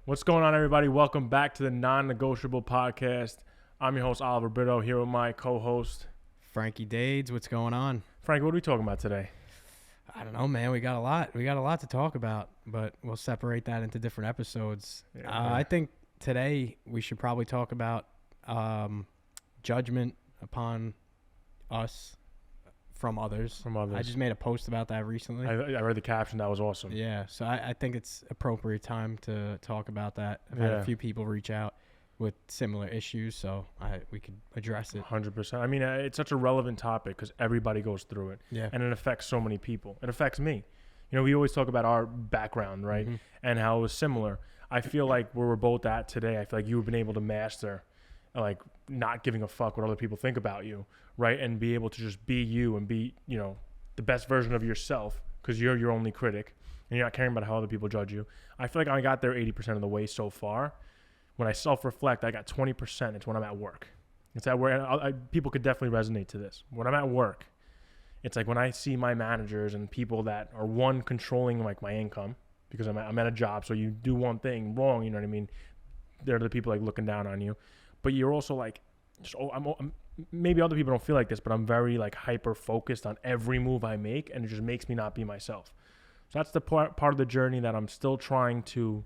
What's going on, everybody? Welcome back to the Non-Negotiable Podcast. I'm your host, Oliver Brito, here with my co-host, Frankie Discuss. What's going on? Frank. What are we talking about today? I don't know, man. We got a lot. We got a lot to talk about, but we'll separate that into different episodes. I think today we should probably talk about judgment upon us from others. I just made a post about that recently. I read the caption. That was awesome. Yeah, so I think it's appropriate time to talk about that. I've had a few people reach out with similar issues, so we could address it. 100%. I mean, it's such a relevant topic because everybody goes through it, and it affects so many people. It affects me. You know, we always talk about our background, right, and how it was similar. I feel like where we're both at today, I feel like you've been able to master, like, not giving a fuck what other people think about you, right, and be able to just be you and be, you know, the best version of yourself because you're your only critic and you're not caring about how other people judge you. I feel like I got there 80% of the way so far. When I self-reflect, I got 20%. It's when I'm at work. It's at where people could definitely resonate to this. When I'm at work, it's like when I see my managers and people that are, one, controlling like my income because I'm at a job. So you do one thing wrong, you know what I mean? They're the people like looking down on you. But you're also like, maybe other people don't feel like this, but I'm very like hyper focused on every move I make, and it just makes me not be myself. So that's the part of the journey that I'm still trying to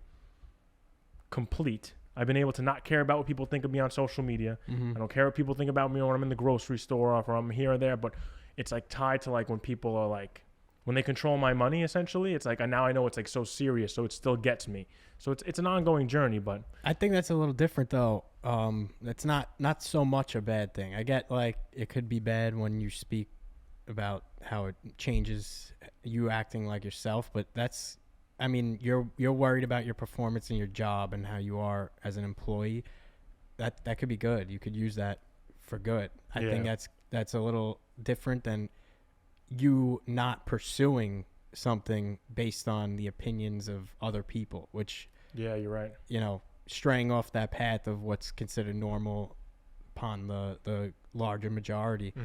complete. I've been able to not care about what people think of me on social media. I don't care what people think about me when I'm in the grocery store or if I'm here or there, but it's like tied to like when people are like, when they control my money, essentially, it's like, now I know it's like so serious, so it still gets me. So it's an ongoing journey, but I think that's a little different though. That's not so much a bad thing. I get like it could be bad when you speak about how it changes you acting like yourself, but that's, I mean, you're worried about your performance in your job and how you are as an employee. That could be good. You could use that for good. I think that's a little different than you not pursuing something based on the opinions of other people, which, yeah, you're right. You know, straying off that path of what's considered normal upon the larger majority,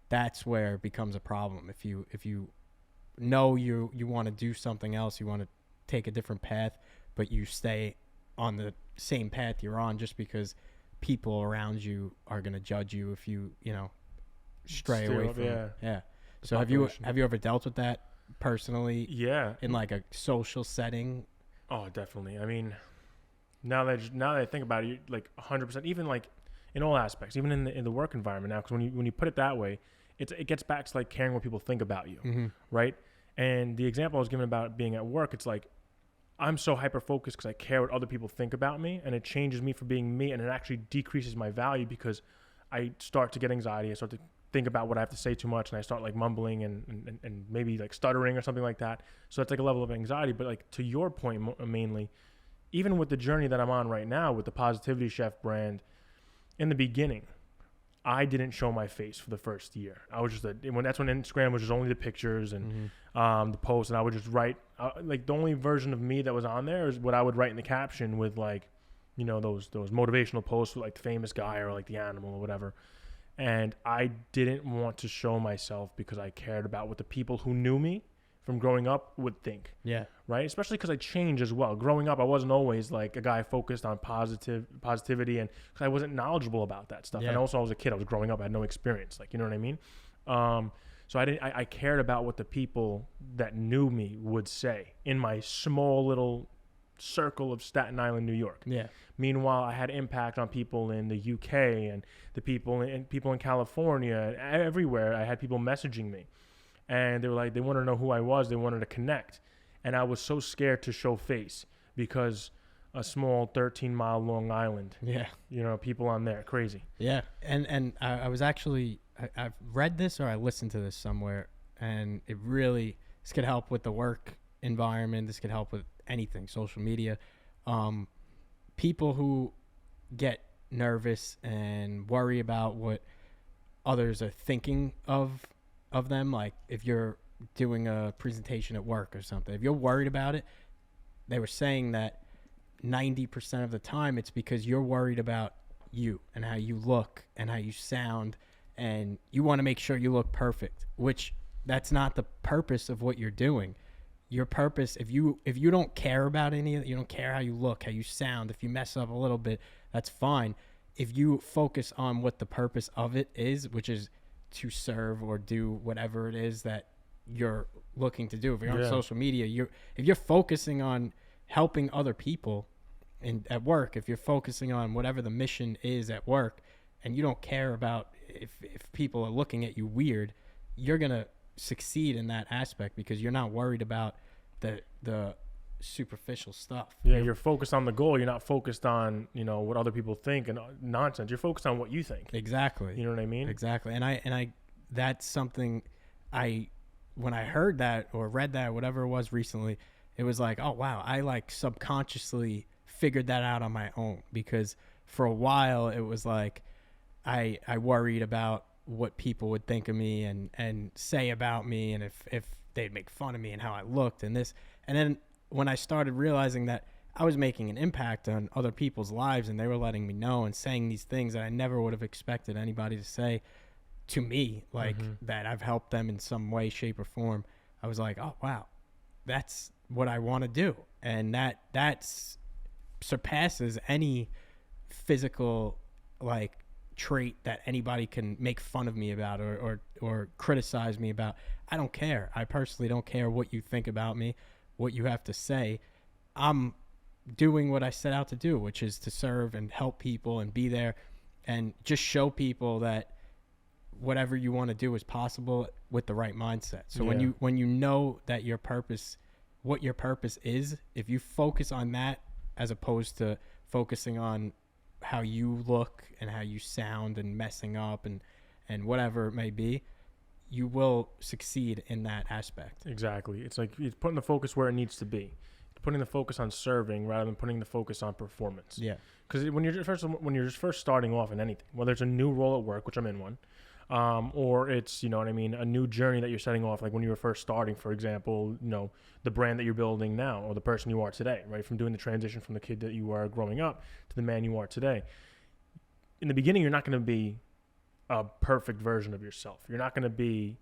that's where it becomes a problem. If you know you want to do something else, you want to take a different path, but you stay on the same path you're on just because people around you are going to judge you if you stray away from it. Yeah. So have you ever dealt with that personally? Yeah. In like a social setting? Oh, definitely. I mean, now that I think about it, like 100%, even like in all aspects, even in the work environment now, because when you put it that way, it gets back to like caring what people think about you, right? And the example I was given about being at work, it's like I'm so hyper focused because I care what other people think about me, and it changes me for being me, and it actually decreases my value because I start to get anxiety. I start to think about what I have to say too much, and I start like mumbling and maybe like stuttering or something like that. So it's like a level of anxiety. But like to your point mainly, even with the journey that I'm on right now with the Positivity Chef brand, in the beginning, I didn't show my face for the first year. I was just that's when Instagram was just only the pictures and the posts, and I would just write like the only version of me that was on there is what I would write in the caption with like, you know, those motivational posts with like the famous guy or like the animal or whatever. And I didn't want to show myself because I cared about what the people who knew me from growing up would think. Yeah. Right? Especially because I changed as well. Growing up, I wasn't always like a guy focused on positivity, and because I wasn't knowledgeable about that stuff. Yeah. And also I was a kid. I was growing up. I had no experience. Like, you know what I mean? So I cared about what the people that knew me would say in my small little circle of Staten Island, New York. Yeah. Meanwhile, I had impact on people in the UK and the people in California, everywhere. I had people messaging me, and they were like, they wanted to know who I was. They wanted to connect, and I was so scared to show face because a small 13-mile Long Island. Yeah. You know, people on there, crazy. Yeah. And I was actually, I've read this or I listened to this somewhere, and this could help with the work environment. This could help with anything, social media. People who get nervous and worry about what others are thinking of them, like if you're doing a presentation at work or something, if you're worried about it, they were saying that 90% of the time it's because you're worried about you and how you look and how you sound, and you want to make sure you look perfect, which that's not the purpose of what you're doing. your purpose, if you don't care about any of it, you don't care how you look, how you sound, if you mess up a little bit, that's fine. If you focus on what the purpose of it is, which is to serve or do whatever it is that you're looking to do. If you're on social media, if you're focusing on helping other people at work, if you're focusing on whatever the mission is at work, and you don't care about if people are looking at you weird, you're going to succeed in that aspect because you're not worried about the superficial stuff. Yeah, you're focused on the goal. You're not focused on, what other people think and nonsense. You're focused on what you think. Exactly. You know what I mean? Exactly. And I that's something when I heard that or read that, whatever it was recently, it was like, oh wow, I like subconsciously figured that out on my own, because for a while it was like I worried about what people would think of me and say about me, and if they'd make fun of me and how I looked and this. And then when I started realizing that I was making an impact on other people's lives and they were letting me know and saying these things that I never would have expected anybody to say to me, like that I've helped them in some way, shape, or form, I was like, oh wow, that's what I want to do. And that surpasses any physical like trait that anybody can make fun of me about or criticize me about. I don't care. I personally don't care what you think about me, what you have to say. I'm doing what I set out to do, which is to serve and help people and be there and just show people that whatever you want to do is possible with the right mindset. So when you know that your purpose, what your purpose is, if you focus on that as opposed to focusing on how you look and how you sound and messing up and whatever it may be, you will succeed in that aspect. Exactly. It's like it's putting the focus where it needs to be. Putting the focus on serving rather than putting the focus on performance. Yeah. Because when you're just first starting off in anything, whether it's a new role at work, which I'm in one, or it's, a new journey that you're setting off, like when you were first starting, for example, the brand that you're building now or the person you are today, right? From doing the transition from the kid that you were growing up to the man you are today. In the beginning, you're not going to be a perfect version of yourself. You're not going to be,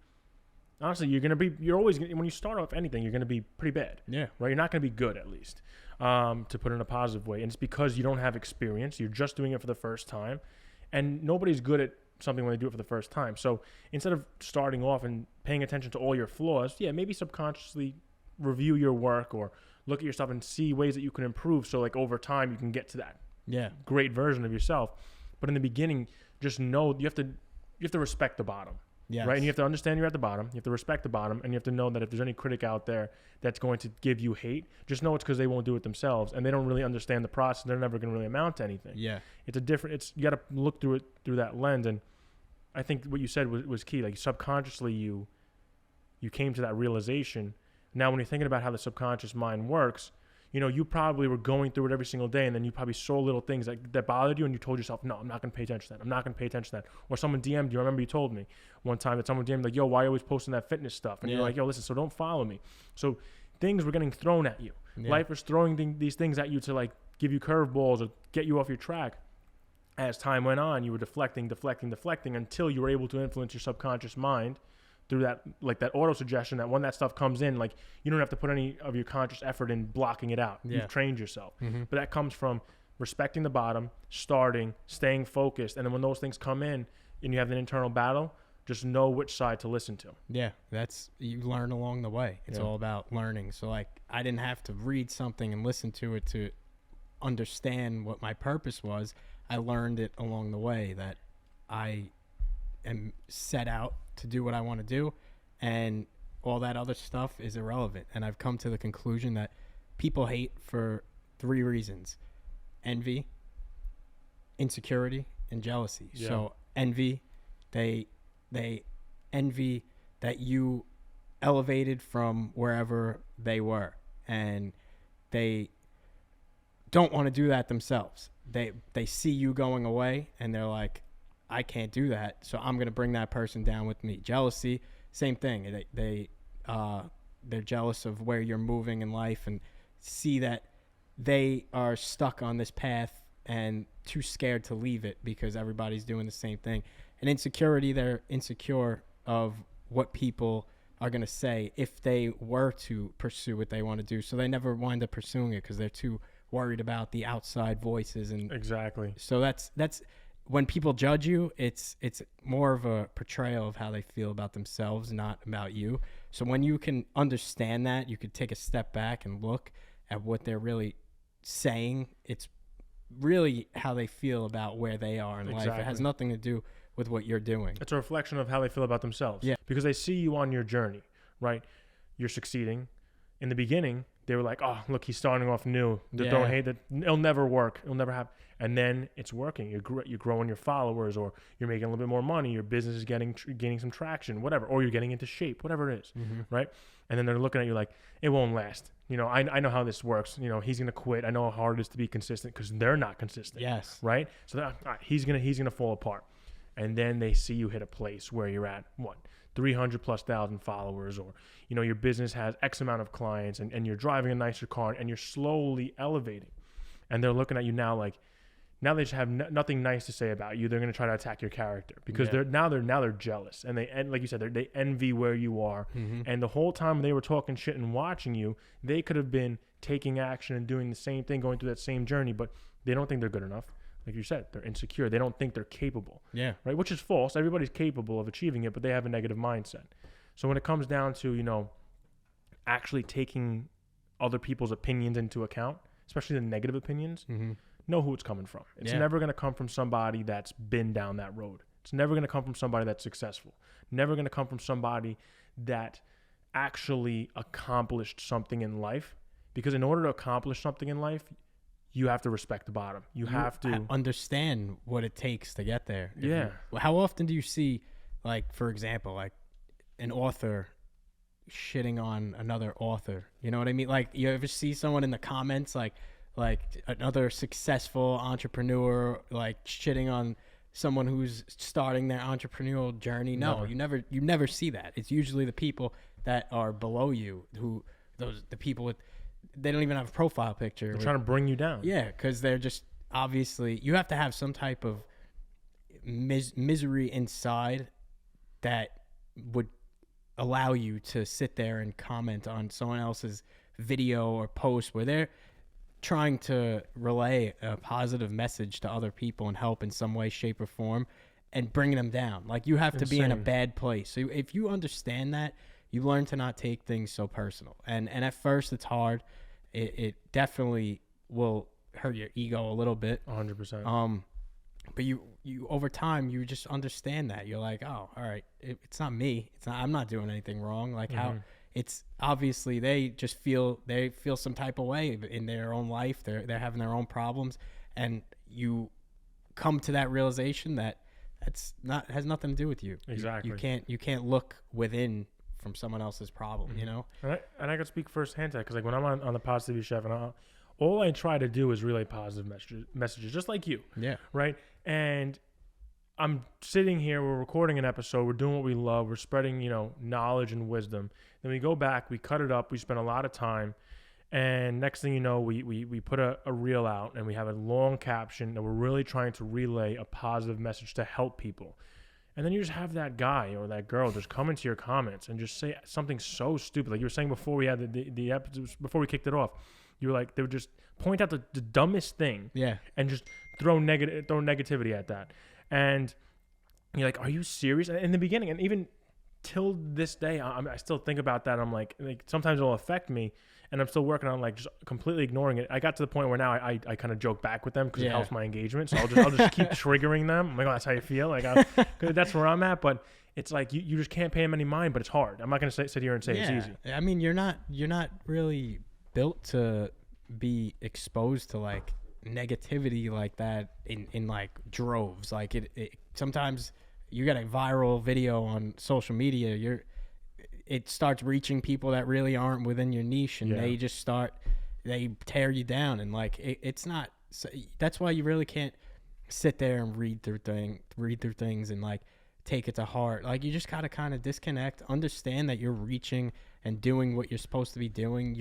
honestly, you're always, when you start off anything, you're going to be pretty bad. Yeah. Right? You're not going to be good, at least, to put it in a positive way. And it's because you don't have experience. You're just doing it for the first time. And nobody's good at something when they do it for the first time. So instead of starting off and paying attention to all your flaws, maybe subconsciously review your work or look at your stuff and see ways that you can improve. So like over time, you can get to that great version of yourself. But in the beginning, just know you have to respect the bottom. Yes. Right. And you have to understand you're at the bottom. You have to respect the bottom. And you have to know that if there's any critic out there that's going to give you hate, just know it's because they won't do it themselves. And they don't really understand the process. They're never going to really amount to anything. Yeah. You got to look through it through that lens. And I think what you said was key. Like subconsciously you came to that realization. Now, when you're thinking about how the subconscious mind works, you probably were going through it every single day, and then you probably saw little things that bothered you, and you told yourself, no, I'm not going to pay attention to that. I'm not going to pay attention to that. Or someone DM'd you. I remember you told me one time that someone DM'd like, yo, why are you always posting that fitness stuff? And you're like, yo, listen, so don't follow me. So things were getting thrown at you. Yeah. Life was throwing these things at you to like give you curveballs or get you off your track. As time went on, you were deflecting until you were able to influence your subconscious mind through that, like that auto suggestion, that when that stuff comes in, like you don't have to put any of your conscious effort in blocking it out. You've trained yourself. But that comes from respecting the bottom, starting, staying focused. And then when those things come in and you have an internal battle, just know which side to listen to. Yeah. You learn along the way. It's all about learning. So like I didn't have to read something and listen to it to understand what my purpose was. I learned it along the way that I am set out to do what I want to do, and all that other stuff is irrelevant. And I've come to the conclusion that people hate for 3 reasons: envy, insecurity, and jealousy. Yeah. So envy, they envy that you elevated from wherever they were, and they don't want to do that themselves. They see you going away, and they're like, I can't do that, so I'm going to bring that person down with me. Jealousy, same thing. They're jealous of where you're moving in life and see that they are stuck on this path and too scared to leave it because everybody's doing the same thing. And insecurity, they're insecure of what people are going to say if they were to pursue what they want to do. So they never wind up pursuing it because they're too worried about the outside voices. And Exactly. so that's when people judge you, it's more of a portrayal of how they feel about themselves, not about you. So when you can understand that, you could take a step back and look at what they're really saying. It's really how they feel about where they are in life. It has nothing to do with what you're doing. It's a reflection of how they feel about themselves. Yeah. Because they see you on your journey, right? You're succeeding. In the beginning, they were like, oh, look, he's starting off new. Don't hate that. It'll never work. It'll never happen. And then it's working. You're growing your followers, or you're making a little bit more money. Your business is gaining some traction, whatever. Or you're getting into shape, whatever it is, right? And then they're looking at you like, it won't last. You know, I know how this works. You know, he's going to quit. I know how hard it is to be consistent because they're not consistent. Yes. Right? So he's gonna fall apart. And then they see you hit a place where you're at, 300,000+ followers, or, you know, your business has X amount of clients, and you're driving a nicer car, and you're slowly elevating. And they're looking at you now like, now they just have nothing nice to say about you. They're going to try to attack your character because they're jealous, and like you said, they envy where you are. And the whole time they were talking shit and watching you, they could have been taking action and doing the same thing, going through that same journey, but they don't think they're good enough. Like you said, they're insecure. They don't think they're capable. Yeah. Right. Which is false. Everybody's capable of achieving it, but they have a negative mindset. So when it comes down to, you know, actually taking other people's opinions into account, especially the negative opinions, know who it's coming from. It's never going to come from somebody that's been down that road. It's never going to come from somebody that's successful. Never going to come from somebody that actually accomplished something in life. Because in order to accomplish something in life, you have to respect the bottom. You have to understand what it takes to get there. How often do you see, like, for example, like an author shitting on another author? You know what I mean? Like, you ever see someone in the comments, like another successful entrepreneur, like shitting on someone who's starting their entrepreneurial journey? No, you never see that. It's usually the people that are below you, the people with, they don't even have a profile picture. They're trying to bring you down. Yeah, because they're just, obviously, you have to have some type of misery inside that would allow you to sit there and comment on someone else's video or post where they're trying to relay a positive message to other people and help in some way, shape, or form, and bringing them down. Like, you have to be in a bad place. So if you understand that, you learn to not take things so personal. And at first it's hard. It definitely will hurt your ego a little bit. 100%. But you over time, you just understand that. You're like, oh, all right, it's not me. I'm not doing anything wrong. Like, how it's obviously they feel some type of way in their own life. They're having their own problems, and you come to that realization that has nothing to do with you. Exactly. You can't look within from someone else's problem, you know? And I can speak firsthand to that, because like when I'm on the Positivity Chef, and all I try to do is relay positive messages, just like you. Yeah. Right? And I'm sitting here, we're recording an episode, we're doing what we love, we're spreading, you know, knowledge and wisdom. Then we go back, we cut it up, we spend a lot of time, and next thing you know, we put a reel out, and we have a long caption, and we're really trying to relay a positive message to help people. And then you just have that guy or that girl just come into your comments and just say something so stupid. Like you were saying before we had the episode, before we kicked it off, you were like, they would just point out the dumbest thing, and just throw negativity at that. And you're like, are you serious? In the beginning, and even till this day, I still think about that. I'm like sometimes it'll affect me, and I'm still working on like just completely ignoring it. I got to the point where now I kind of joke back with them because it helps my engagement. So I'll just keep triggering them. I'm like, oh, that's how you feel. Like, cause that's where I'm at. But it's like you just can't pay them any mind. But it's hard. I'm not gonna sit here and say it's easy. I mean, you're not really built to be exposed to like negativity like that in like droves. Like it sometimes you got a viral video on social media, it starts reaching people that really aren't within your niche, and they tear you down, and like it's not. So that's why you really can't sit there and read through things and like take it to heart. Like, you just gotta kind of disconnect, understand that you're reaching and doing what you're supposed to be doing.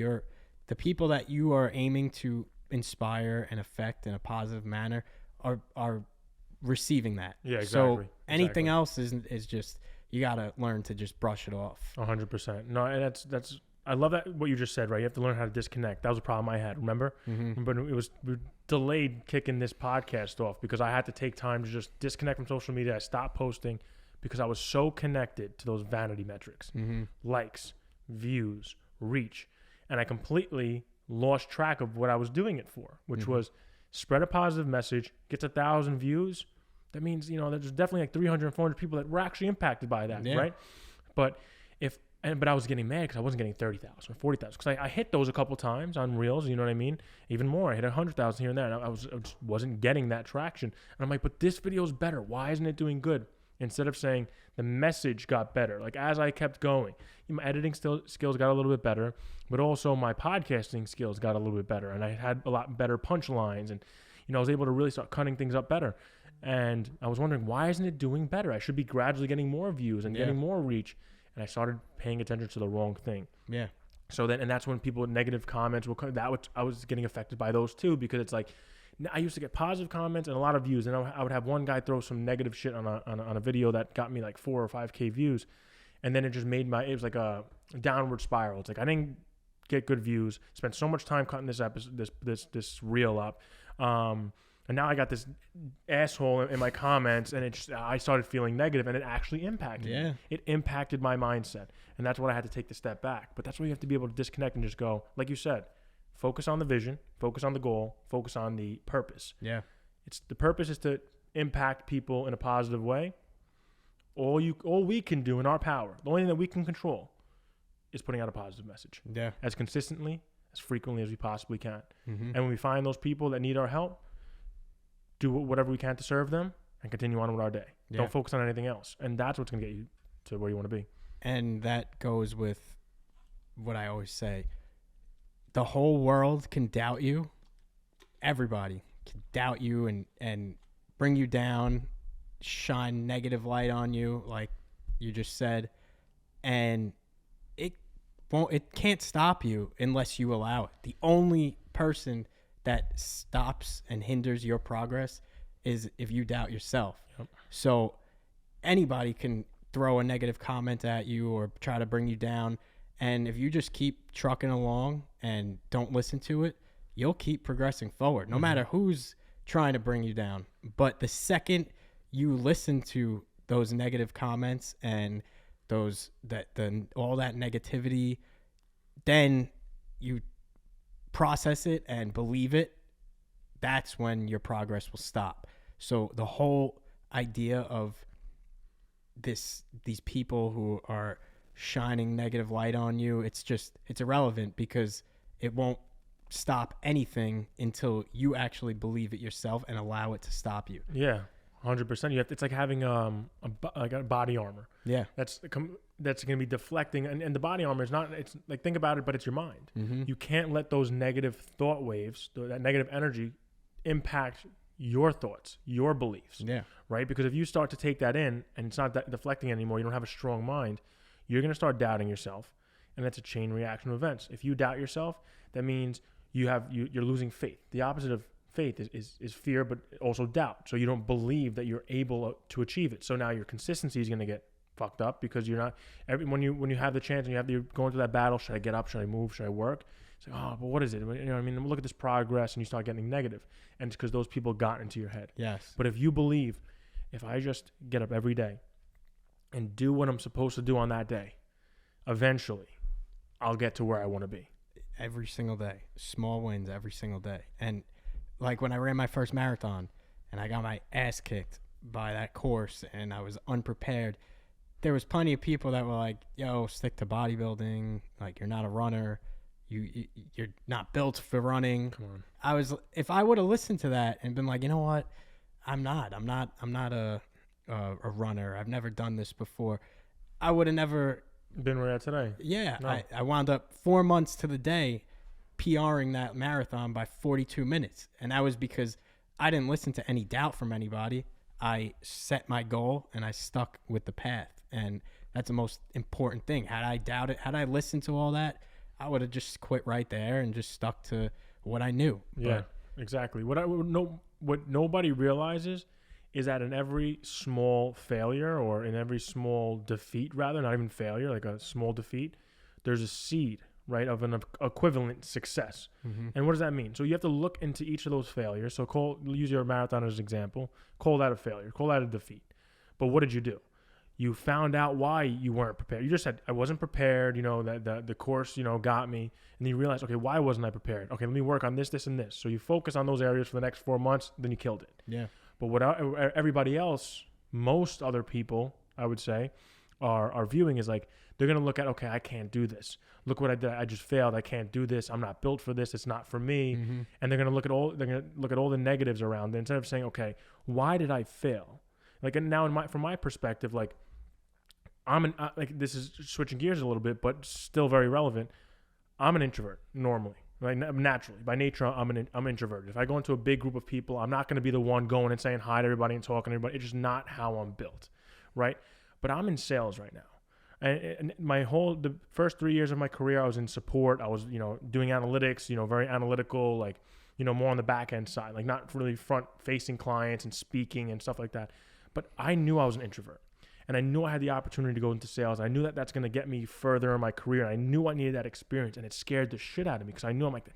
The people that you are aiming to inspire and affect in a positive manner are receiving that. Yeah, exactly. So anything else is just you got to learn to just brush it off. 100%. No, and that's I love that what you just said, right? You have to learn how to disconnect. That was a problem I had, remember? But it was delayed kicking this podcast off because I had to take time to just disconnect from social media. I stopped posting because I was so connected to those vanity metrics, likes, views, reach, and I completely lost track of what I was doing it for, which was spread a positive message, gets 1,000 views. That means, there's definitely like 300, 400 people that were actually impacted by that, right? But I was getting mad because I wasn't getting 30,000 or 40,000 because I hit those a couple times on Reels, you know what I mean? Even more, I hit 100,000 here and there, and I just wasn't getting that traction. And I'm like, but this video is better. Why isn't it doing good? Instead of saying the message got better, like as I kept going, my editing skills got a little bit better, but also my podcasting skills got a little bit better, and I had a lot better punchlines, and I was able to really start cutting things up better. And I was wondering, why isn't it doing better? I should be gradually getting more views and getting more reach. And I started paying attention to the wrong thing. Yeah. So and that's when people with negative comments will come. I was getting affected by those too, because it's like, I used to get positive comments and a lot of views, and I would have one guy throw some negative shit on a video that got me like 4 or 5K views, and then it just made it was like a downward spiral. It's like I didn't get good views, spent so much time cutting this reel up, and now I got this asshole in my comments, and I started feeling negative, and it actually impacted me. It impacted my mindset, and that's what I had to take the step back. But that's where you have to be able to disconnect and just go, like you said, focus on the vision, focus on the goal, focus on the purpose. Yeah. The purpose is to impact people in a positive way. All we can do in our power, the only thing that we can control, is putting out a positive message. Yeah. As consistently, as frequently as we possibly can. And when we find those people that need our help, do whatever we can to serve them and continue on with our day. Don't focus on anything else. And that's what's going to get you to where you want to be. And that goes with what I always say. The whole world can doubt you. Everybody can doubt you and bring you down, shine negative light on you, like you just said. And it can't stop you unless you allow it. The only person that stops and hinders your progress is if you doubt yourself. So anybody can throw a negative comment at you or try to bring you down. And if you just keep trucking along and don't listen to it, you'll keep progressing forward, no matter who's trying to bring you down. But the second you listen to those negative comments and all that negativity, then you process it and believe it, that's when your progress will stop. So the whole idea of these people who are shining negative light on you, it's irrelevant, because it won't stop anything until you actually believe it yourself and allow it to stop you. Yeah, 100%. It's like having a body armor. Yeah, that's going to be deflecting, and the body armor is not. It's like, think about it, but it's your mind. You can't let those negative thought waves, that negative energy, impact your thoughts, your beliefs. Yeah, right. Because if you start to take that in and it's not deflecting anymore, you don't have a strong mind, you're going to start doubting yourself, and that's a chain reaction of events. If you doubt yourself, that means you're losing faith. The opposite of faith is fear, but also doubt. So you don't believe that you're able to achieve it. So now your consistency is going to get fucked up, because you're not. When you have the chance and you're going through that battle, should I get up? Should I move? Should I work? It's like, oh, but what is it? Look at this progress, and you start getting negative, and it's because those people got into your head. Yes. But if you believe, if I just get up every day and do what I'm supposed to do on that day, eventually I'll get to where I want to be. Every single day. Small wins every single day. And like when I ran my first marathon and I got my ass kicked by that course and I was unprepared, there was plenty of people that were like, yo, stick to bodybuilding. Like, you're not a runner. You're not built for running. Come on. If I would have listened to that and been like, you know what? I'm not a runner. I've never done this before. I would have never been where you're at today. Yeah. No. I wound up 4 months to the day PRing that marathon by 42 minutes. And that was because I didn't listen to any doubt from anybody. I set my goal and I stuck with the path. And that's the most important thing. Had I doubted, had I listened to all that, I would have just quit right there and just stuck to what I knew. Yeah, exactly. What nobody realizes is that in every small failure, or in every small defeat, rather, not even failure, like a small defeat, there's a seed, right, of an equivalent success. Mm-hmm. And what does that mean? So you have to look into each of those failures. So use your marathon as an example. Call that a failure. Call that a defeat. But what did you do? You found out why you weren't prepared. You just said, I wasn't prepared, that the course, got me. And then you realize, okay, why wasn't I prepared? Okay, let me work on this, this, and this. So you focus on those areas for the next 4 months, then you killed it. Yeah. But what everybody else, most other people, I would say, are viewing is like, they're going to look at, okay, I can't do this. Look what I did. I just failed. I can't do this. I'm not built for this. It's not for me. Mm-hmm. And they're going to look at all the negatives around it, instead of saying, okay, why did I fail? Like, and now from my perspective, like, like, this is switching gears a little bit, but still very relevant. I'm an introvert normally, right? Naturally, by nature, I'm introverted. If I go into a big group of people, I'm not going to be the one going and saying hi to everybody and talking to everybody. It's just not how I'm built, right? But I'm in sales right now. And the first 3 years of my career, I was in support. I was, doing analytics, very analytical, like, more on the back end side, like not really front facing clients and speaking and stuff like that. But I knew I was an introvert, and I knew I had the opportunity to go into sales. I knew that that's going to get me further in my career. I knew I needed that experience, and it scared the shit out of me, because I knew, I'm like,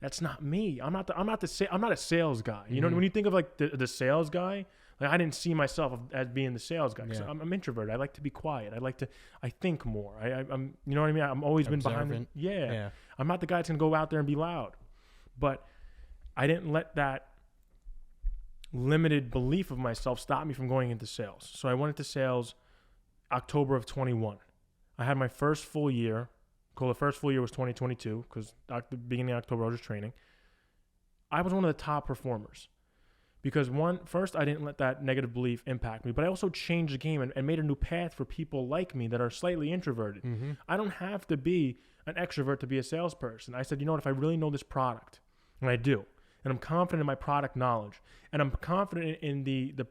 that's not me. I'm not a sales guy. You know, when you think of like the sales guy, like, I didn't see myself as being the sales guy. Yeah. I'm introverted. I like to be quiet. I think more. I'm, you know what I mean? I'm always been behind. Yeah. I'm not the guy that's going to go out there and be loud. But I didn't let that limited belief of myself stop me from going into sales. So I went into sales October of 21. I had my first full year. The first full year was 2022, because the beginning of October I was just training. I was one of the top performers. Because first, I didn't let that negative belief impact me, but I also changed the game and made a new path for people like me that are slightly introverted. Mm-hmm. I don't have to be an extrovert to be a salesperson. I said, you know what, if I really know this product, and I do, and I'm confident in my product knowledge, and I'm confident in the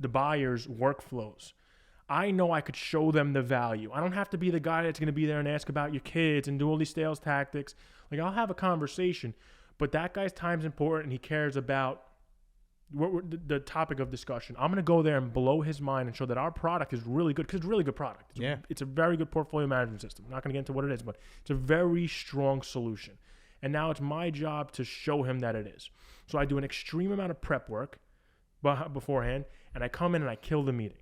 buyer's workflows, I know I could show them the value. I don't have to be the guy that's going to be there and ask about your kids and do all these sales tactics. Like, I'll have a conversation, but that guy's time's important, and he cares about the topic of discussion. I'm going to go there and blow his mind and show that our product is really good, because it's a really good product. It's a very good portfolio management system. I'm not going to get into what it is, but it's a very strong solution. And now it's my job to show him that it is. So I do an extreme amount of prep work beforehand, and I come in and I kill the meeting,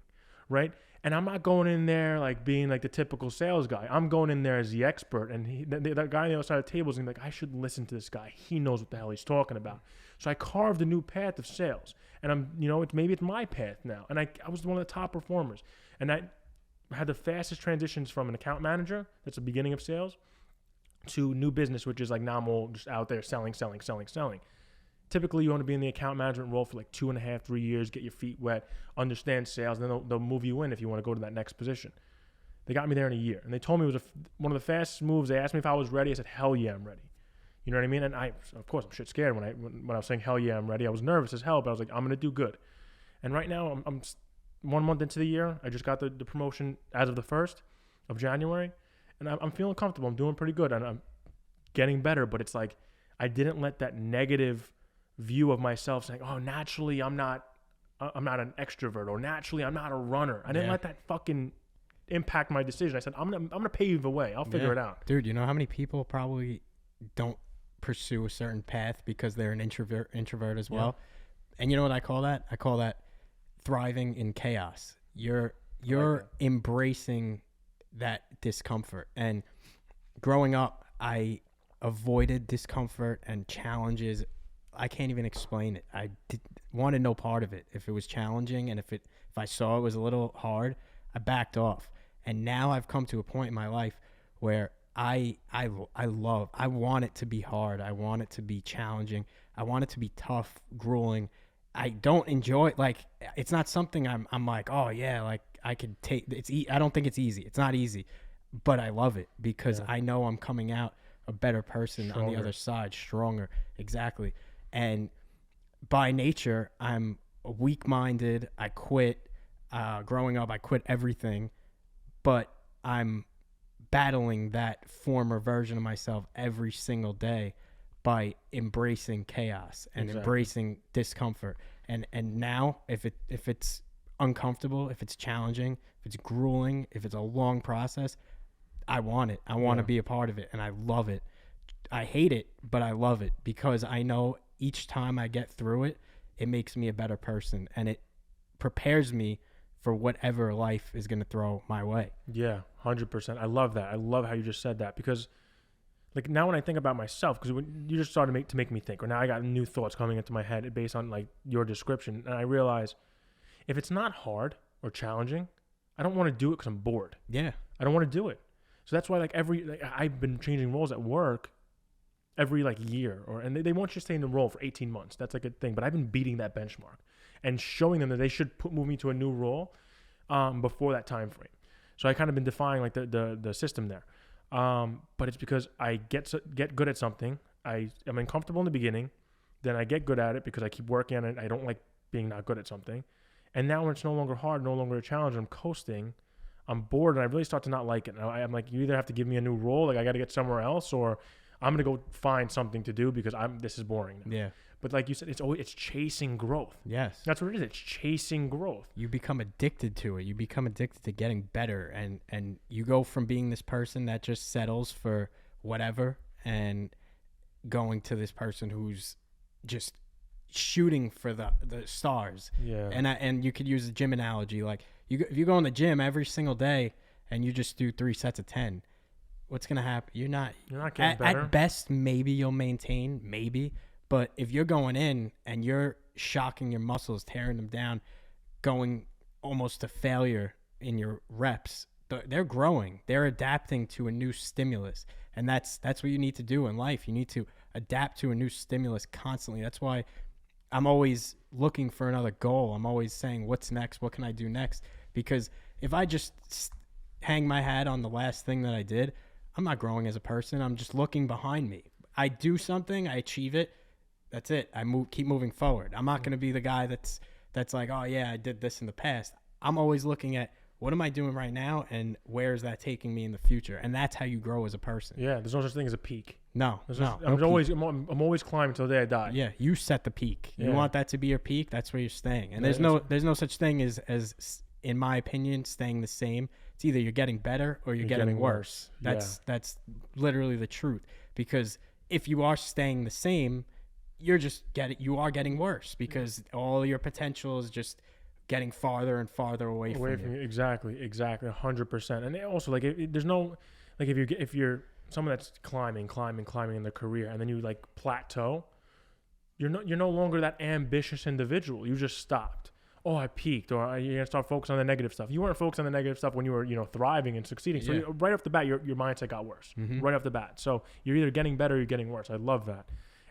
right? And I'm not going in there like being like the typical sales guy. I'm going in there as the expert, and that guy on the other side of the table is going to be like, I should listen to this guy. He knows what the hell he's talking about. So I carved a new path of sales, and maybe it's my path now. And I was one of the top performers, and I had the fastest transitions from an account manager, that's the beginning of sales, to new business, which is like, now I'm all just out there selling. Typically, you want to be in the account management role for like 2.5, 3 years, get your feet wet, understand sales, and then they'll move you in if you want to go to that next position. They got me there in a year, and they told me it was one of the fastest moves. They asked me if I was ready. I said, hell yeah, I'm ready. You know what I mean? And of course, I'm shit scared when I was saying hell yeah, I'm ready. I was nervous as hell, but I was like, I'm going to do good. And right now, I'm 1 month into the year. I just got the promotion as of the 1st of January, and I'm feeling comfortable. I'm doing pretty good, and I'm getting better, but it's like, I didn't let that negative view of myself saying, oh, naturally I'm not an extrovert, or naturally I'm not a runner. I didn't let that fucking impact my decision. I said, I'm gonna pave the way. I'll figure it out. Dude, you know how many people probably don't pursue a certain path because they're an introvert as well? And you know what I call that? I call that thriving in chaos. You're embracing that discomfort. And growing up, I avoided discomfort and challenges. I can't even explain it. I wanted no part of it. If it was challenging, and if I saw it was a little hard, I backed off. And now I've come to a point in my life where I want it to be hard. I want it to be challenging. I want it to be tough, grueling. I don't enjoy it. Like, it's not something I'm like, oh yeah, like I could take I don't think it's easy. It's not easy, but I love it because I know I'm coming out a better person on the other side, stronger. Exactly. And by nature, I'm weak-minded. I quit. Growing up, I quit everything. But I'm battling that former version of myself every single day. by embracing chaos and embracing discomfort. And now if it's uncomfortable, if it's challenging, if it's grueling, if it's a long process, I want it. I want to be a part of it, and I love it. I hate it, but I love it because I know each time I get through it, it makes me a better person, and it prepares me for whatever life is going to throw my way. Yeah, 100%. I love that. I love how you just said that because, like, now when I think about myself, because you just started to make me think, or now I got new thoughts coming into my head based on, like, your description, and I realize if it's not hard or challenging, I don't want to do it because I'm bored. Yeah. I don't want to do it. So that's why, like, I've been changing roles at work every, like, year, and they want you to stay in the role for 18 months. That's like a thing, but I've been beating that benchmark and showing them that they should move me to a new role before that time frame. So I kind of been defying, like, the system there. But it's because I get good at something. I'm uncomfortable in the beginning, then I get good at it because I keep working on it. I don't like being not good at something. And now when it's no longer hard, no longer a challenge, I'm coasting, I'm bored, and I really start to not like it. And I'm like, you either have to give me a new role, like I got to get somewhere else, or I'm going to go find something to do because this is boring now. Yeah. But like you said, it's chasing growth. Yes. That's what it is. It's chasing growth. You become addicted to it. You become addicted to getting better, and you go from being this person that just settles for whatever and going to this person who's just shooting for the stars. Yeah. And you could use the gym analogy. Like if you go in the gym every single day and you just do 3 sets of 10, what's going to happen? You're not getting better. At best, maybe you'll maintain, maybe. But if you're going in and you're shocking your muscles, tearing them down, going almost to failure in your reps, they're growing. They're adapting to a new stimulus. And that's what you need to do in life. You need to adapt to a new stimulus constantly. That's why I'm always looking for another goal. I'm always saying, what's next? What can I do next? Because if I just hang my hat on the last thing that I did, I'm not growing as a person. I'm just looking behind me. I do something, I achieve it. That's it. Keep moving forward. I'm not going to be the guy that's like, oh yeah, I did this in the past. I'm always looking at what am I doing right now and where is that taking me in the future? And that's how you grow as a person. Yeah, there's no such thing as a peak. No. I'm always climbing until the day I die. Yeah, you set the peak. You want that to be your peak, that's where you're staying. And there's no such thing as in my opinion staying the same. It's either you're getting better or you're getting worse. That's literally the truth. Because if you are staying the same, you are getting worse because all your potential is just getting farther and farther away from you. Exactly, 100%. And also, like, there's no, like, if you're someone that's climbing in their career, and then you, like, plateau, you're no longer that ambitious individual. You just stopped. Oh, I peaked, or you're gonna start focusing on the negative stuff. You weren't focused on the negative stuff when you were, thriving and succeeding. So right off the bat, your mindset got worse. Mm-hmm. Right off the bat. So you're either getting better or you're getting worse. I love that.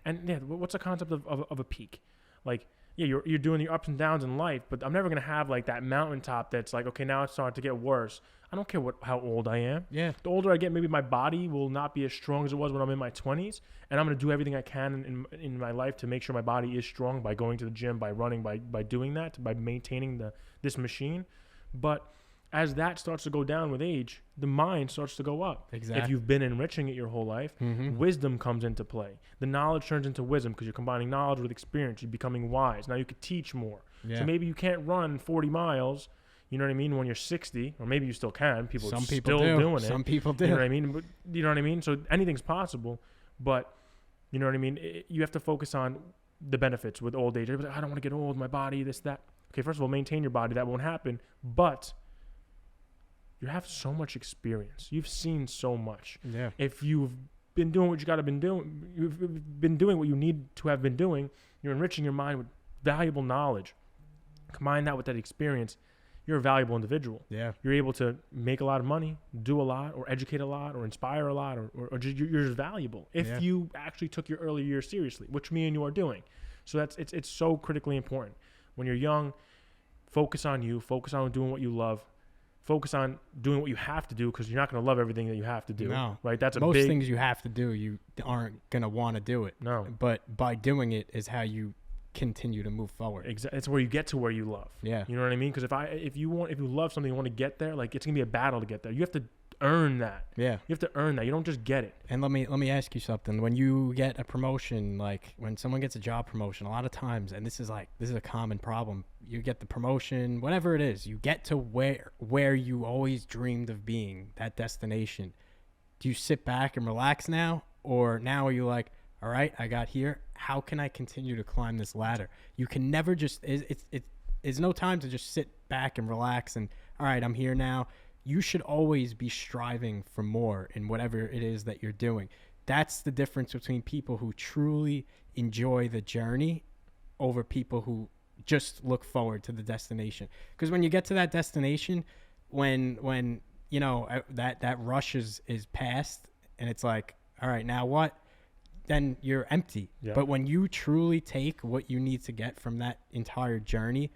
And yeah, what's the concept of a peak? Like, yeah, you're doing the ups and downs in life, but I'm never gonna have, like, that mountaintop that's like, okay, now it's starting to get worse. I don't care how old I am. Yeah. The older I get, maybe my body will not be as strong as it was when I'm in my 20s, and I'm gonna do everything I can in my life to make sure my body is strong by going to the gym, by running, by doing that, by maintaining this machine. But as that starts to go down with age, the mind starts to go up. Exactly. If you've been enriching it your whole life, wisdom comes into play. The knowledge turns into wisdom because you're combining knowledge with experience. You're becoming wise. Now you could teach more. Yeah. So maybe you can't run 40 miles, you know what I mean, when you're 60, or maybe you still can. Some people still doing it. Some people do. You know what I mean? But you know what I mean? So anything's possible, but you know what I mean? You have to focus on the benefits with old age. I don't want to get old, my body, this, that. Okay, first of all, maintain your body. That won't happen. But you have so much experience. You've seen so much. Yeah. If you've been doing what you got to been doing, you've been doing what you need to have been doing, you're enriching your mind with valuable knowledge. Combine that with that experience, you're a valuable individual. Yeah. You're able to make a lot of money, do a lot, or educate a lot, or inspire a lot, or just, you're just valuable if you actually took your early years seriously, which me and you are doing. So it's so critically important. When you're young, focus on you, focus on doing what you love. Focus on doing what you have to do because you're not going to love everything that you have to do. No. Right? That's most things you have to do, you aren't going to want to do it. No. But by doing it is how you continue to move forward. Exactly. It's where you get to where you love. Yeah. You know what I mean? Because if you love something, you want to get there, like, it's going to be a battle to get there. You have to earn that. Yeah. You have to earn that. You don't just get it. And let me ask you something. When you get a promotion, like when someone gets a job promotion, a lot of times, and this is a common problem, you get the promotion, whatever it is, you get to where you always dreamed of being, that destination. Do you sit back and relax now? Or now are you like, all right, I got here. How can I continue to climb this ladder? You can never just, it's no time to just sit back and relax and, all right, I'm here now. You should always be striving for more in whatever it is that you're doing. That's the difference between people who truly enjoy the journey over people who just look forward to the destination. Because when you get to that destination, when you know that rush is past and it's like, all right, now what? Then you're empty. Yeah. But when you truly take what you need to get from that entire journey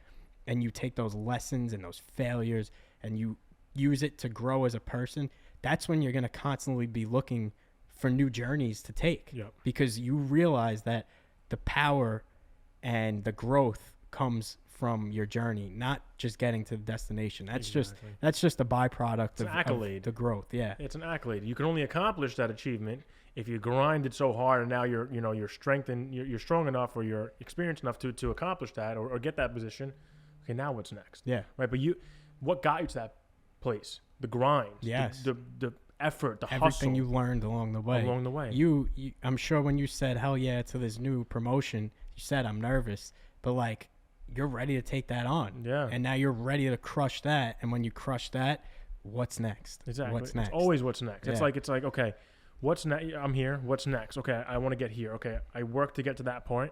and you take those lessons and those failures and you use it to grow as a person, that's when you're going to constantly be looking for new journeys to take. Yep. Because you realize that the power and the growth comes from your journey, not just getting to the destination. That's just a byproduct of the growth. Yeah. It's an accolade. You can only accomplish that achievement if you grinded so hard and now you're strengthened, you're strong enough or you're experienced enough to accomplish that or get that position. Okay, now what's next? Yeah. Right. But what got you to that place? The grind. Yes. The effort, the everything hustle. you learned along the way. You I'm sure when you said hell yeah to this new promotion, you said I'm nervous, but like you're ready to take that on. Yeah. And now you're ready to crush that. And when you crush that, what's next? Exactly. What's next? It's always what's next. Yeah. It's like, okay, what's next? I'm here. What's next? Okay, I want to get here. Okay, I work to get to that point.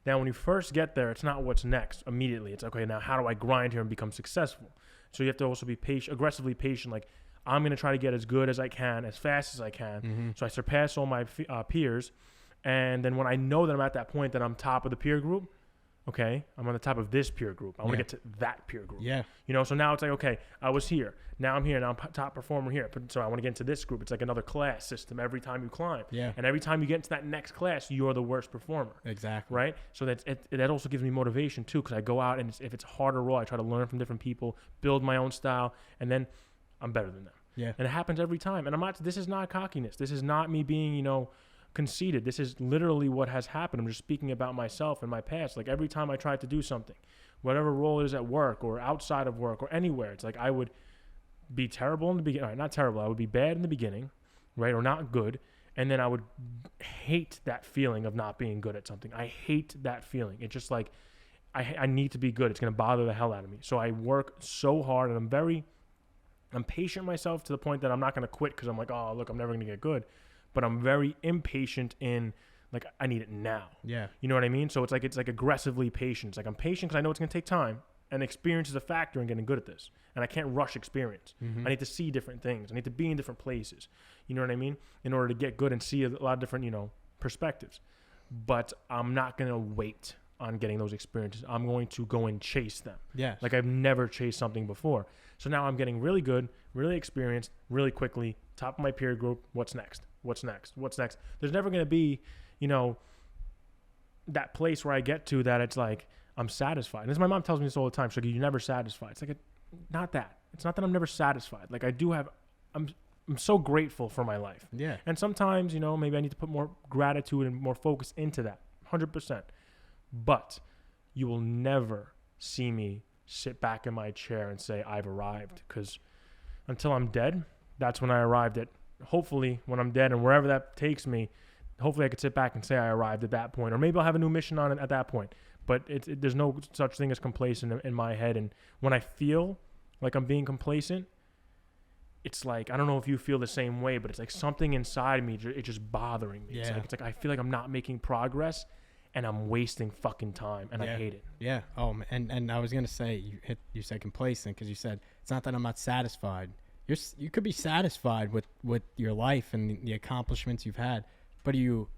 Now, when you first get there, it's not what's next immediately. It's okay, now how do I grind here and become successful? So you have to also be patient, aggressively patient. Like, I'm going to try to get as good as I can, as fast as I can. Mm-hmm. So I surpass all my peers. And then when I know that I'm at that point that I'm top of the peer group, okay, I'm on the top of this peer group. I want to get to that peer group. Yeah. You know, so now it's like, okay, I was here. Now I'm here. Now I'm top performer here. So I want to get into this group. It's like another class system every time you climb. Yeah. And every time you get into that next class, you're the worst performer. Exactly. Right? So that also gives me motivation too, because I go out and if it's hard or raw, I try to learn from different people, build my own style, and then I'm better than them. Yeah. And it happens every time. And this is not cockiness. This is not me being, conceited. This is literally what has happened. I'm just speaking about myself and my past. Like every time I tried to do something, whatever role it is at work or outside of work or anywhere, it's like I would be terrible in the beginning. Right, not terrible. I would be bad in the beginning, right? Or not good. And then I would hate that feeling of not being good at something. I hate that feeling. It's just like, I need to be good. It's going to bother the hell out of me. So I work so hard and I'm patient myself to the point that I'm not going to quit because I'm like, oh, look, I'm never going to get good. But I'm very impatient in, like, I need it now. Yeah. You know what I mean? So it's like aggressively patient. It's like I'm patient because I know it's going to take time. And experience is a factor in getting good at this. And I can't rush experience. Mm-hmm. I need to see different things. I need to be in different places. You know what I mean? In order to get good and see a lot of different, perspectives. But I'm not going to wait on getting those experiences. I'm going to go and chase them. Yeah. Like I've never chased something before. So now I'm getting really good, really experienced, really quickly, top of my peer group. What's next? What's next? What's next? There's never going to be, that place where I get to that it's like I'm satisfied. And this, my mom tells me this all the time. She's like, you're never satisfied. It's like, not that. It's not that I'm never satisfied. Like I'm so grateful for my life. Yeah. And sometimes, maybe I need to put more gratitude and more focus into that. 100%. But you will never see me sit back in my chair and say I've arrived, because until I'm dead, that's when I arrived at. Hopefully when I'm dead and wherever that takes me, hopefully I could sit back and say I arrived at that point, or maybe I'll have a new mission on it at that point. But there's no such thing as complacent in my head. And when I feel like I'm being complacent, it's like, I don't know if you feel the same way, but it's like something inside me, it's just bothering me. Yeah. It's like I feel like I'm not making progress and I'm wasting fucking time, and I hate it. Yeah. Oh, and I was going to say, you said complacent because you said, it's not that I'm not satisfied. You could be satisfied with your life and the accomplishments you've had, but are you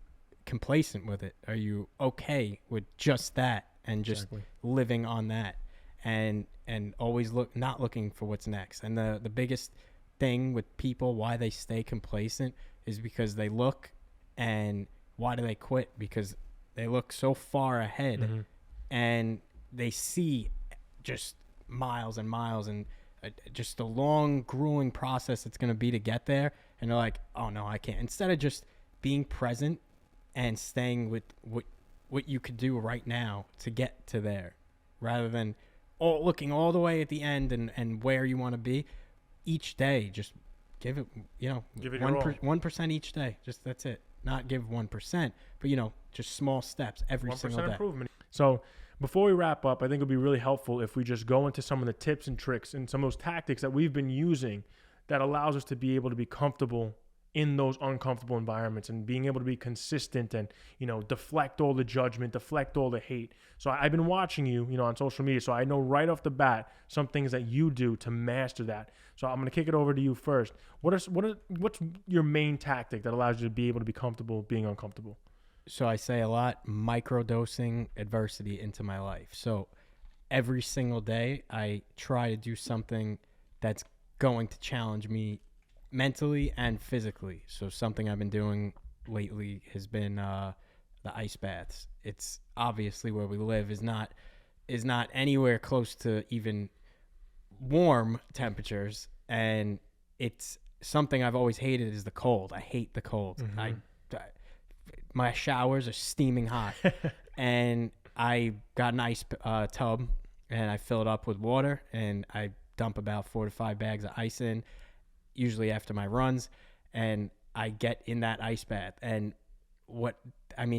complacent with it? Are you okay with just that and just living on that and always not looking for what's next? And the biggest thing with people, why they stay complacent, is because they look, and why do they quit? Because they look so far ahead, mm-hmm. and they see just miles and miles, and just the long, grueling process it's going to be to get there. And they're like, oh, no, I can't. Instead of just being present and staying with what you could do right now to get to there, rather than looking all the way at the end and where you want to be. Each day, just give it, Give it your all. 1% each day. Just that's it. Not give 1%, but, just small steps every single day. 1% improvement. So before we wrap up, I think it would be really helpful if we just go into some of the tips and tricks and some of those tactics that we've been using that allows us to be able to be comfortable in those uncomfortable environments and being able to be consistent and, deflect all the judgment, deflect all the hate. So I've been watching you, on social media. So I know right off the bat some things that you do to master that. So I'm going to kick it over to you first. What's your main tactic that allows you to be able to be comfortable being uncomfortable? So I say a lot, microdosing adversity into my life. So every single day I try to do something that's going to challenge me mentally and physically. So something I've been doing lately has been the ice baths. It's obviously where we live is not anywhere close to even warm temperatures, and it's something I've always hated is the cold. I hate the cold. Mm-hmm. My showers are steaming hot, and I got an ice tub, and I fill it up with water, and I dump about 4 to 5 bags of ice in, usually after my runs, and I get in that ice bath. And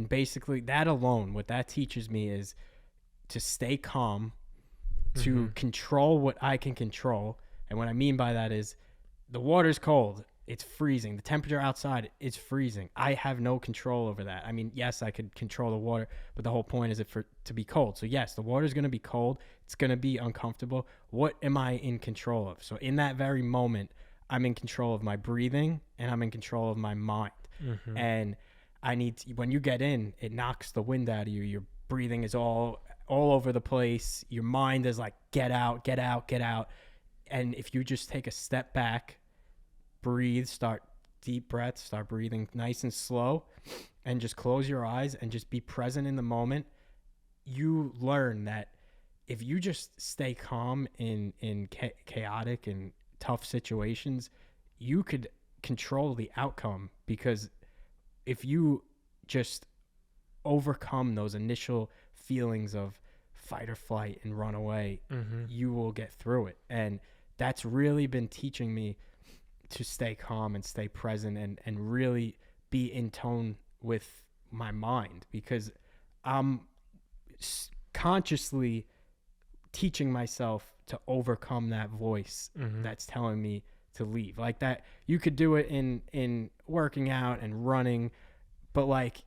basically that alone, what that teaches me is to stay calm, to control what I can control. And what I mean by that is the water's cold. It's freezing. The temperature outside is freezing. I have no control over that. Yes, I could control the water, but the whole point is to be cold. So yes, the water's going to be cold. It's going to be uncomfortable. What am I in control of? So in that very moment, I'm in control of my breathing and I'm in control of my mind. Mm-hmm. And when you get in, it knocks the wind out of you. Your breathing is all over the place. Your mind is like, get out, get out, get out. And if you just take a step back, breathe, start deep breaths, start breathing nice and slow, and just close your eyes and just be present in the moment, you learn that if you just stay calm in chaotic and tough situations, you could control the outcome. Because if you just overcome those initial feelings of fight or flight and run away, you will get through it. And that's really been teaching me to stay calm and stay present and really be in tone with my mind, because I'm consciously teaching myself to overcome that voice that's telling me to leave. Like that, you could do it in working out and running, but like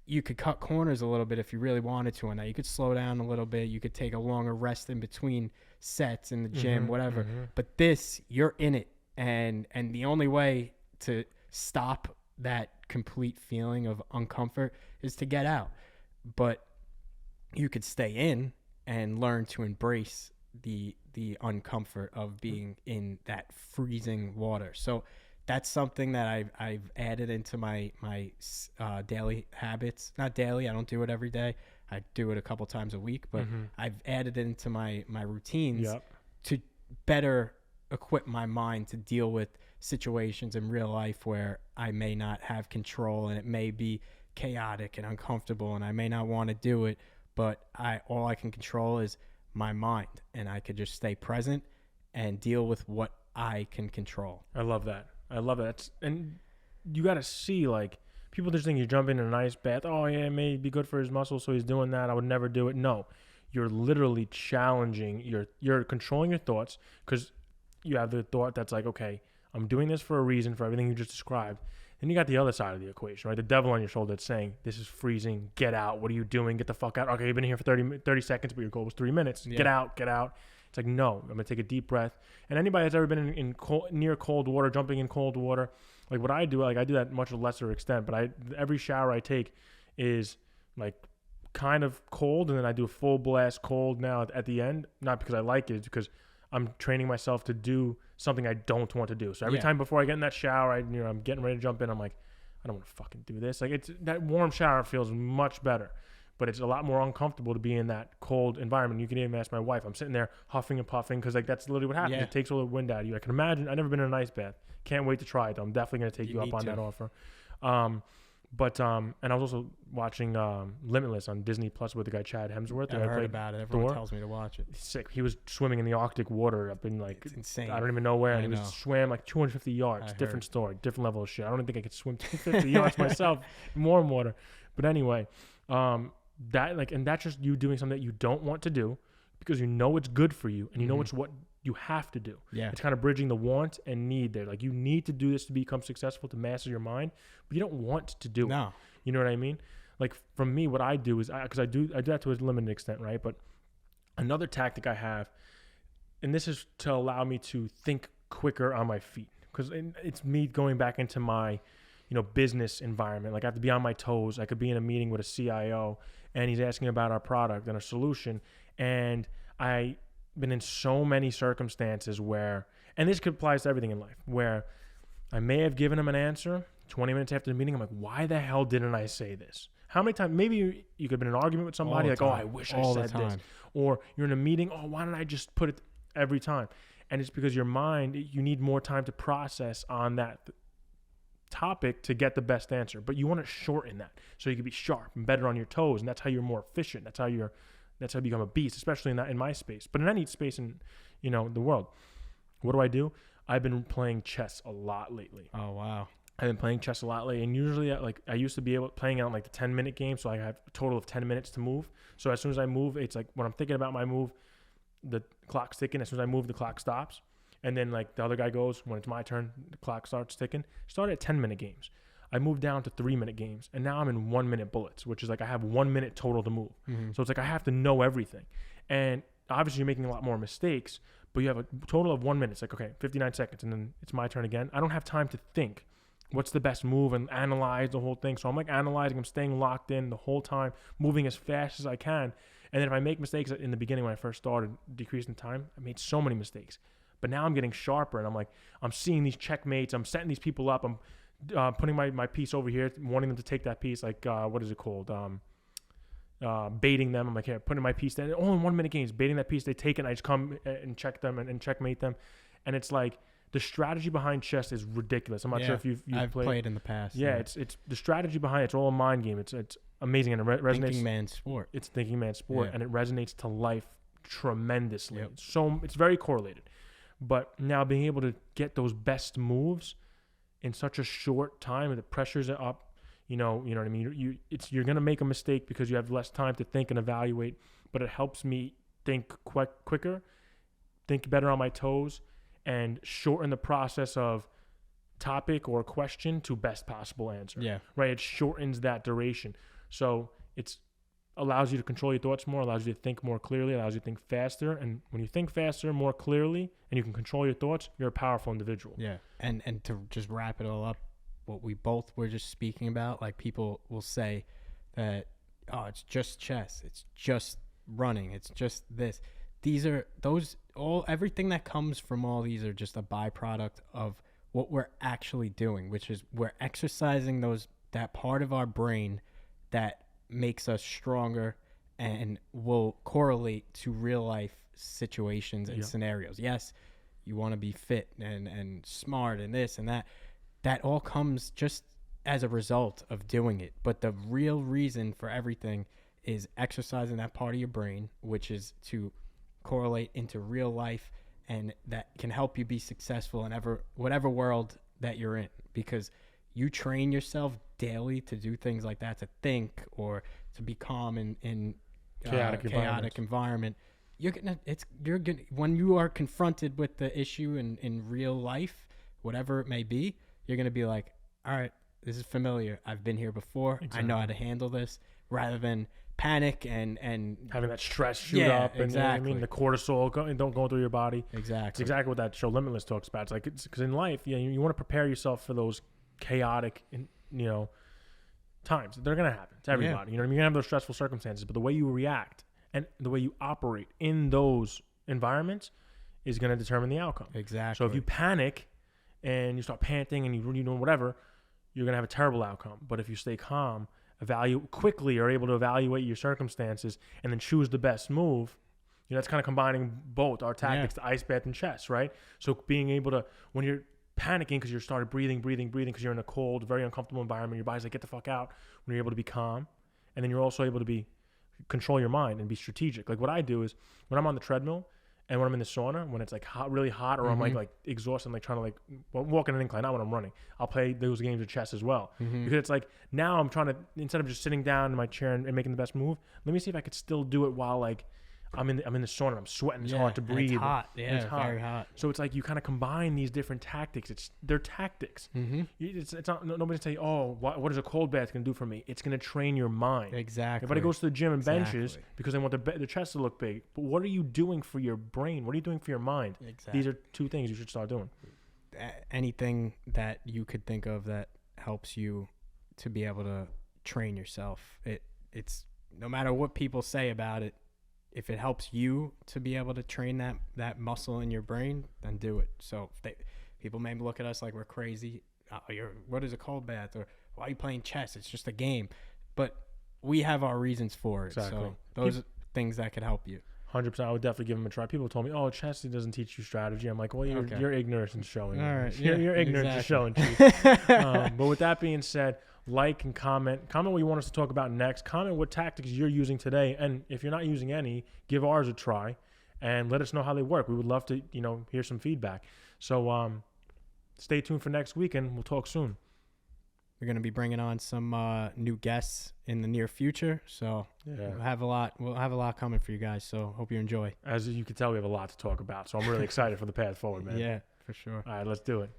you could cut corners a little bit if you really wanted to. And you could slow down a little bit. You could take a longer rest in between sets in the gym, whatever. But this, you're in it. And the only way to stop that complete feeling of uncomfort is to get out. But you could stay in and learn to embrace the uncomfort of being in that freezing water. So that's something that I've added into my daily habits. Not daily, I don't do it every day. I do it a couple times a week, but I've added it into my routines to better equip my mind to deal with situations in real life where I may not have control, and it may be chaotic and uncomfortable, and I may not want to do it, but all I can control is my mind, and I could just stay present and deal with what I can control. I love that. And you got to see, like, people just think you jump in an ice bath. Oh yeah, it may be good for his muscles, so he's doing that. I would never do it. No, you're literally challenging. You're controlling your thoughts, because you have the thought that's like, okay, I'm doing this for a reason, for everything you just described. Then you got the other side of the equation, right? The devil on your shoulder that's saying, this is freezing. Get out. What are you doing? Get the fuck out. Okay, you've been here for 30 seconds, but your goal was 3 minutes. Yeah. Get out. It's like, no, I'm going to take a deep breath. And anybody that's ever been near cold water, jumping in cold water, like what I do, like I do that at much lesser extent, but every shower I take is like kind of cold, and then I do a full blast cold now at the end, not because I like it, it's because I'm training myself to do something I don't want to do. So every time before I get in that shower, I'm getting ready to jump in, I'm like, I don't want to fucking do this. Like, it's that warm shower feels much better. but it's a lot more uncomfortable to be in that cold environment. You can even ask my wife. I'm sitting there huffing and puffing because like that's literally what happens. Yeah. It takes all the wind out of you. I can imagine. I've never been in an ice bath. Can't wait to try it. I'm definitely going to take you up on that offer. And I was also watching Limitless on Disney Plus with the guy Chad Hemsworth. I've heard about it. Everyone tells me to watch it. He's sick. He was swimming in the Arctic water up in like it's insane. I don't even know where, and he was swam like 250 yards. Different story, different level of shit. I don't think I could swim 250 yards myself. More water, but anyway, that like, and that's just you doing something that you don't want to do because you know it's good for you, and you know it's what you have to do. Yeah. It's kind of bridging the want and need there. Like you need to do this to become successful, to master your mind, but you don't want to do it. You know what I mean? Like for me, what I do is because I do that to a limited extent, right? But another tactic I have, and this is to allow me to think quicker on my feet, because it's me going back into my, business environment. Like I have to be on my toes. I could be in a meeting with a CIO and he's asking about our product and a solution, and I've been in so many circumstances where, and this could apply to everything in life, where I may have given him an answer 20 minutes after the meeting. I'm like, why the hell didn't I say this? How many times? Maybe you could have been in an argument with somebody like, oh, I wish I said this. Or you're in a meeting, oh, why don't I just put it every time? And it's because your mind, you need more time to process on that topic to get the best answer. But you want to shorten that so you can be sharp and better on your toes. And that's how you're more efficient. That's how you become a beast, especially in my space. But in any space in, the world. What do? I've been playing chess a lot lately. Oh, wow. I've been playing chess a lot lately, and usually I used to be playing out like the 10-minute game, so I have a total of 10 minutes to move. So as soon as I move, it's like when I'm thinking about my move, the clock's ticking. As soon as I move, the clock stops. And then like the other guy goes, when it's my turn, the clock starts ticking. Started at 10-minute games. I moved down to 3-minute games, and now I'm in 1-minute bullets, which is like I have 1 minute total to move. So it's like I have to know everything. And obviously you're making a lot more mistakes, but you have a total of 1 minute. It's like, okay, 59 seconds, and then it's my turn again. I don't have time to think what's the best move and analyze the whole thing. So I'm like analyzing, I'm staying locked in the whole time, moving as fast as I can. And then if I make mistakes in the beginning when I first started decreasing time, I made so many mistakes. But now I'm getting sharper, and I'm seeing these checkmates, I'm setting these people up, I'm putting my piece over here, wanting them to take that piece, like, what is it called? Baiting them. I'm like, here, putting my piece there. Only 1 minute games, baiting that piece, they take it, and I just come and check them and checkmate them. And it's like, the strategy behind chess is ridiculous. I'm not sure if you've played in the past. Yeah, it's the strategy behind it's all a mind game. It's amazing, and it resonates. Thinking man's sport. It's thinking man's sport, and it resonates to life tremendously. So it's very correlated. But now being able to get those best moves in such a short time, and the pressures are up. You know what I mean. You're gonna make a mistake because you have less time to think and evaluate. But it helps me think quicker, think better on my toes, and shorten the process of topic or question to best possible answer. Yeah. Right. It shortens that duration. So it's allows you to control your thoughts more, allows you to think more clearly, allows you to think faster. And when you think faster, more clearly, and you can control your thoughts, you're a powerful individual. Yeah. And to just wrap it all up, what we both were just speaking about, like people will say that, oh, it's just chess, it's just running, it's just this. Everything that comes from all these are just a byproduct of what we're actually doing, which is we're exercising that part of our brain that makes us stronger and will correlate to real life situations and scenarios. Yes, you want to be fit and smart and this and that. That all comes just as a result of doing it. But the real reason for everything is exercising that part of your brain, which is to correlate into real life, and that can help you be successful in whatever world that you're in, because you train yourself daily to do things like that, to think or to be calm in chaotic environment. When you are confronted with the issue in real life, whatever it may be, you're gonna be like, all right, this is familiar, I've been here before. Exactly. I know how to handle this, rather than panic and having that stress shoot up, and exactly. The cortisol don't go through your body. Exactly. It's exactly what that show Limitless talks about. It's like, because in life, you want to prepare yourself for those chaotic, times. They're gonna happen to everybody. You know what I mean? You're gonna have those stressful circumstances, but the way you react and the way you operate in those environments is gonna determine the outcome. Exactly. So if you panic and you start panting and you whatever, you're gonna have a terrible outcome. But if you stay calm quickly are able to evaluate your circumstances and then choose the best move. You know, that's kind of combining both our tactics, the ice bath and chess, right? So being able to, when you're panicking because you're started breathing because you're in a cold, very uncomfortable environment, your body's like, get the fuck out, when you're able to be calm. And then you're also able to control your mind and be strategic. Like what I do is when I'm on the treadmill and when I'm in the sauna, when it's like hot, really hot, or I'm like exhausted, like trying to walk in an incline, not when I'm running, I'll play those games of chess as well. Because it's like, now I'm trying to, instead of just sitting down in my chair and making the best move, let me see if I could still do it while like I'm in the sauna, I'm sweating, it's hard to breathe. It's hot. Yeah, it's hot. very hot. So it's like you kind of combine these different tactics. They're tactics. It's not, nobody's saying, oh, what is a cold bath going to do for me? It's going to train your mind. Exactly. Everybody goes to the gym and benches because they want their chest to look big. But what are you doing for your brain? What are you doing for your mind? Exactly. These are two things you should start doing. Anything that you could think of that helps you to be able to train yourself. It's no matter what people say about it, if it helps you to be able to train that muscle in your brain, then do it. So people may look at us like we're crazy. What is a cold bath? Or why are you playing chess? It's just a game. But we have our reasons for it. Exactly. So those are things that could help you. 100%. I would definitely give them a try. People told me, oh, chess doesn't teach you strategy. I'm like, well, your ignorance is showing. All right. Your ignorance is showing. But with that being said, like and comment what you want us to talk about next. Comment what tactics you're using today, and if you're not using any, give ours a try and let us know how they work. We would love to hear some feedback. So stay tuned for next week, and we'll talk soon. We're going to be bringing on some new guests in the near future, so we'll have a lot coming for you guys, so hope you enjoy. As you can tell, we have a lot to talk about, so I'm really excited for the path forward, man. Yeah, for sure. All right, let's do it.